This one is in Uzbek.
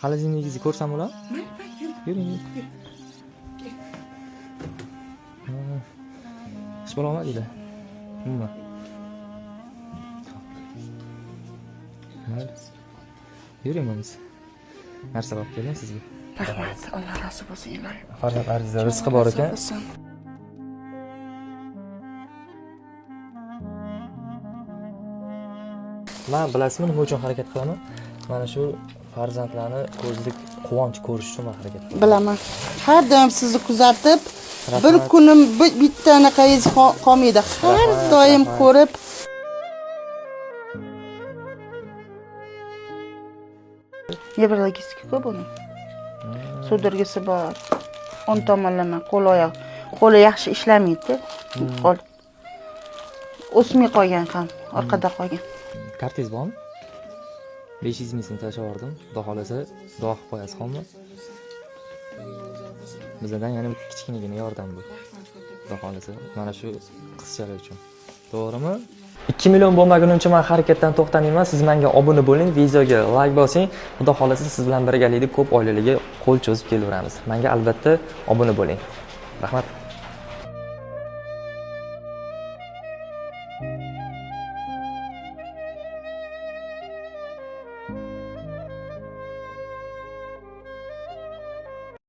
Xolodilnigingizni ko'rsam bo'ladimi? Yuring. Ish bo'la olmadinglar. Umuman. Mayli. Yuring bo'lmasa. Narsa olib keling sizga. Rahmat, Alloh rozi bo'lsin iloyim. Farzandlaringizda rizqi bor ekan. Men bilasizmi nima uchun harakat qilaman? Mana shu farzandlarni ko'zlik quvonch ko'rish uchun men harakat qilaman. Bilaman. Har doim sizni kuzatib, bir kunim bitta anaqangiz qolmaydi. Har doim ko'rib. Nevrologik ko'p uni. Sudragisi bor. On tomonlama qo'li yaxshi ishlamaydi. Qo'l o'smay qolgan ham, orqada qolgan. Kartingiz bormi? 500 ming so'm tashlab yubordim. Xudo xolasa, duo qilib qo'yasiz, xo'pmi? Bizdan yana kichkinagina yordam bu. Xudo xolasa, mana shu qizchalar uchun. To'g'rimi? 2 million bo'lmaguncha men harakatdan to'xtamayman. Siz menga obuna bo'ling, videoga like bosing. Xudo xolasa siz bilan birgalikda ko'p oilalarga qo'l cho'zib kelaveramiz. Menga albatta obuna bo'ling. Rahmat.